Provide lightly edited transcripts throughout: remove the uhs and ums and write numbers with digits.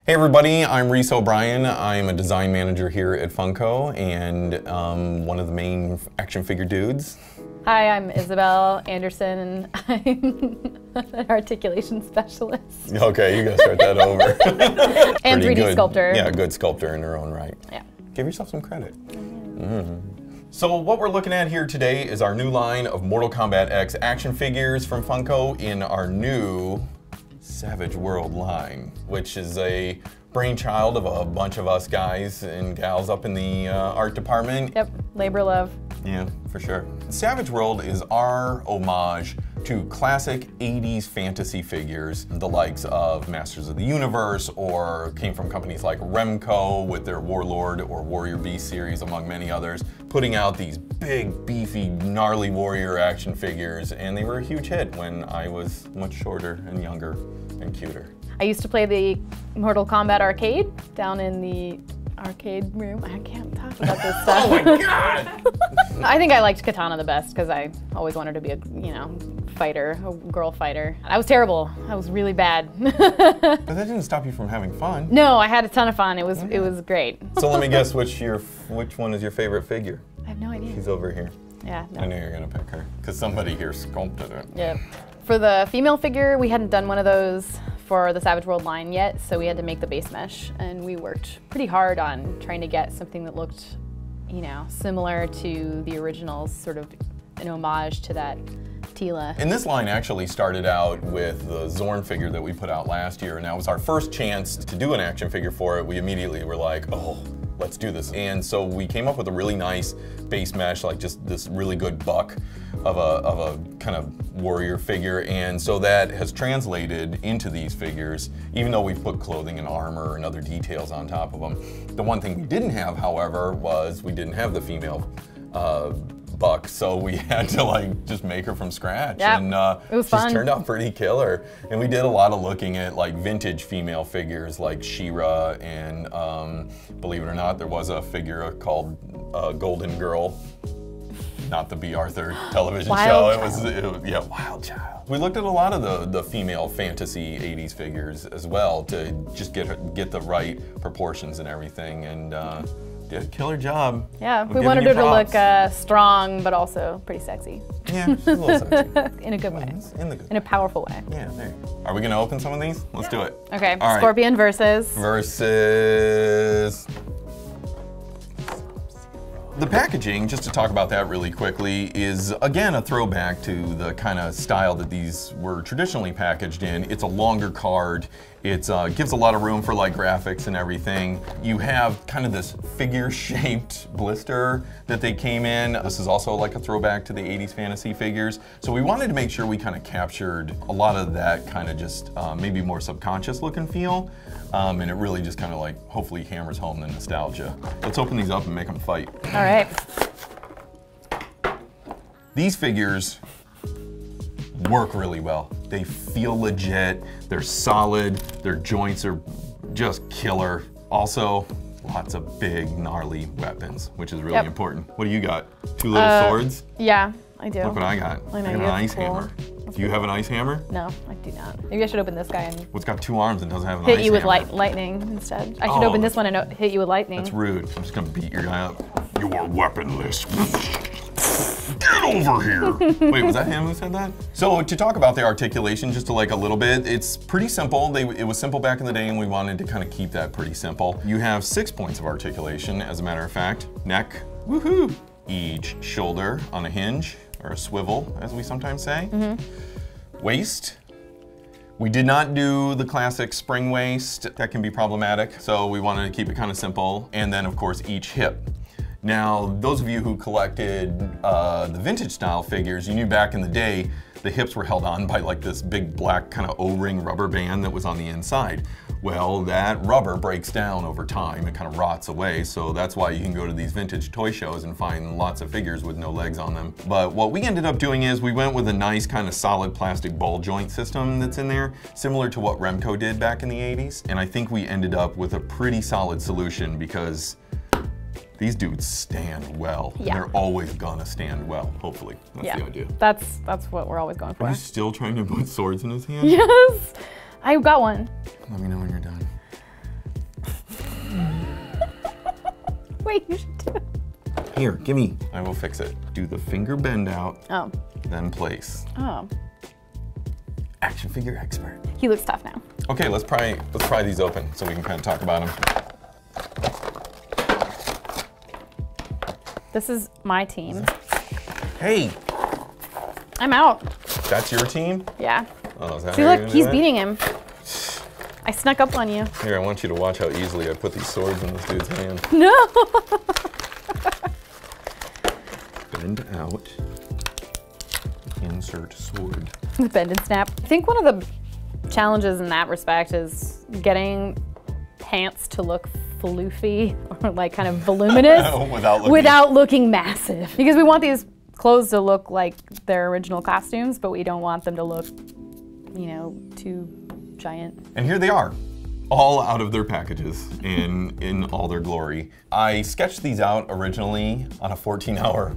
Hey everybody, I'm Reis O'Brien. I'm a design manager here at Funko and one of the main action figure dudes. Hi, I'm Isabel Anderson. I'm an articulation specialist. Okay, you gotta start that over. And 3D good sculptor. Yeah, good sculptor in her own right. Yeah. Give yourself some credit. So what we're looking at here today is our new line of Mortal Kombat X action figures from Funko in our new Savage World line, which is a brainchild of a bunch of us guys and gals up in the art department. Yep, labor love. Yeah, for sure. Savage World is our homage to classic 80s fantasy figures, the likes of Masters of the Universe, or came from companies like Remco with their Warlord or Warrior Beast series, among many others, putting out these big, beefy, gnarly warrior action figures, and they were a huge hit when I was much shorter and younger and cuter. I used to play the Mortal Kombat arcade down in the arcade room. I can't talk about this stuff. Oh my god! I think I liked Katana the best because I always wanted to be a, fighter, a girl fighter. I was terrible. I was really bad. But that didn't stop you from having fun. No, I had a ton of fun. It was great. So let me guess, which one is your favorite figure? I have no idea. She's over here. Yeah. No. I knew you were gonna pick her because somebody here sculpted it. Yeah. For the female figure, we hadn't done one of those for the Savage World line yet, so we had to make the base mesh, and we worked pretty hard on trying to get something that looked, similar to the originals, sort of an homage to that Tila. And this line actually started out with the Zorn figure that we put out last year, and that was our first chance to do an action figure for it. We immediately were like, oh, let's do this. And so we came up with a really nice base mesh, like just this really good buck of a kind of warrior figure, and so that has translated into these figures, even though we've put clothing and armor and other details on top of them. The one thing we didn't have, however, was we didn't have the female buck, so we had to just make her from scratch. Yep. And it was fun. She's turned out pretty killer. And we did a lot of looking at vintage female figures like She-Ra, and believe it or not, there was a figure called Golden Girl. Not the B. Arthur television show. It was Wild Child. We looked at a lot of the female fantasy 80s figures as well to just get the right proportions and everything, and did a killer job. Yeah, we wanted her to look strong, but also pretty sexy. Yeah, a little sexy. In a good way. In a powerful way. Yeah, there you go. Are we gonna open some of these? Let's do it. Okay, all Scorpion versus... The packaging, just to talk about that really quickly, is again a throwback to the kind of style that these were traditionally packaged in. It's a longer card. It gives a lot of room for graphics and everything. You have kind of this figure-shaped blister that they came in. This is also a throwback to the 80s fantasy figures. So we wanted to make sure we kind of captured a lot of that kind of just maybe more subconscious look and feel. And it really just kind of hopefully hammers home the nostalgia. Let's open these up and make them fight. All right. These figures work really well. They feel legit, they're solid, their joints are just killer. Also, lots of big, gnarly weapons, which is really important. What do you got? Two little swords? Yeah, I do. Look what I got. I got an ice hammer. Do you have an ice hammer? No, I do not. Maybe I should open this guy and... Well, it's got two arms and doesn't have an ice hammer. Hit you with lightning instead. I should open this one and hit you with lightning. That's rude. I'm just gonna beat your guy up. You are weaponless. Get over here! Wait, was that him who said that? So to talk about the articulation just a little bit, it's pretty simple. It was simple back in the day, and we wanted to kind of keep that pretty simple. You have 6 points of articulation, as a matter of fact. Neck, woohoo! Each shoulder on a hinge, or a swivel, as we sometimes say. Waist. We did not do the classic spring waist. That can be problematic, so we wanted to keep it kind of simple. And then, of course, each hip. Now, those of you who collected the vintage style figures, you knew back in the day, the hips were held on by this big black kind of O-ring rubber band that was on the inside. Well, that rubber breaks down over time, it kind of rots away, so that's why you can go to these vintage toy shows and find lots of figures with no legs on them. But what we ended up doing is we went with a nice kind of solid plastic ball joint system that's in there, similar to what Remco did back in the 80s. And I think we ended up with a pretty solid solution because these dudes stand well. Yeah. They're always gonna stand well, hopefully. That's the idea. That's what we're always going for. Are you still trying to put swords in his hand? Yes! I got one. Let me know when you're done. me you should do it. Here, gimme. I will fix it. Do the finger bend out, Oh. then place. Oh. Action figure expert. He looks tough now. Okay, let's pry these open so we can kind of talk about them. This is my team. Hey, I'm out. that's your team? Yeah. Oh, is that See, how you're look, gonna do he's that? beating him. I snuck up on you. Here, I want you to watch how easily I put these swords in this dude's hand. No. Bend out. Insert sword. Bend and snap. I think one of the challenges in that respect is getting pants to look floofy or like kind of voluminous without looking massive. Because we want these clothes to look like their original costumes, but we don't want them to look, you know, too giant. And here they are, all out of their packages in all their glory. I sketched these out originally on a 14-hour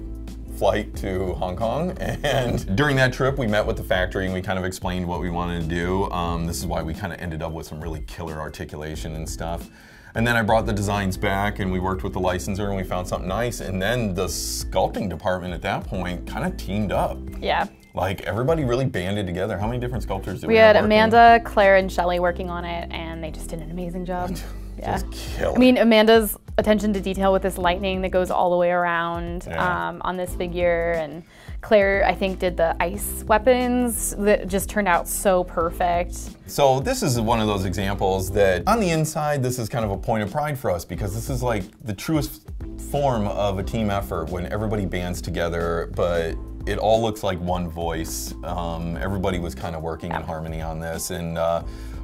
flight to Hong Kong, and during that trip we met with the factory and we kind of explained what we wanted to do. This is why we kind of ended up with some really killer articulation and stuff. And then I brought the designs back and we worked with the licensor and we found something nice, and then the sculpting department at that point kind of teamed up. Yeah. Like everybody really banded together. How many different sculptors did we had have working? Amanda, Claire, and Shelley working on it, and they just did an amazing job. Yeah. Just kill it. I mean, Amanda's attention to detail with this lightning that goes all the way around on this figure, and Claire, I think, did the ice weapons that just turned out so perfect. So this is one of those examples that on the inside, this is kind of a point of pride for us because this is like the truest form of a team effort when everybody bands together, but it all looks like one voice. Everybody was kind of working in harmony on this, and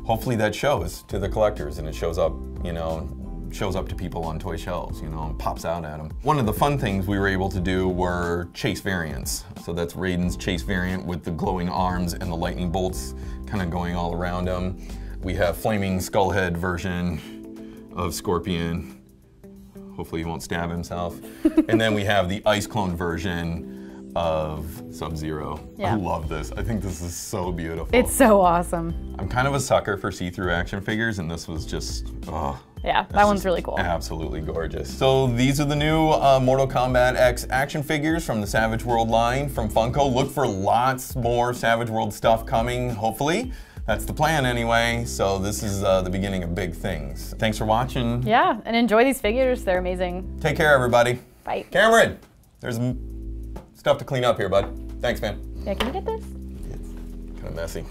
hopefully that shows to the collectors and it shows up, you know, shows up to people on toy shelves, you know, and pops out at them. One of the fun things we were able to do were chase variants. So that's Raiden's chase variant with the glowing arms and the lightning bolts kind of going all around him. We have flaming skullhead version of Scorpion. Hopefully he won't stab himself. And then we have the ice clone version of Sub-Zero. Yeah. I love this. I think this is so beautiful. It's so awesome. I'm kind of a sucker for see-through action figures, and this was just, oh. Yeah, that one's really cool. Absolutely gorgeous. So these are the new Mortal Kombat X action figures from the Savage World line from Funko. Look for lots more Savage World stuff coming, hopefully. That's the plan anyway. So this is the beginning of big things. Thanks for watching. Yeah, and enjoy these figures. They're amazing. Take care, everybody. Bye. Cameron, there's stuff to clean up here, bud. Thanks, man. Yeah, can you get this? It's kind of messy.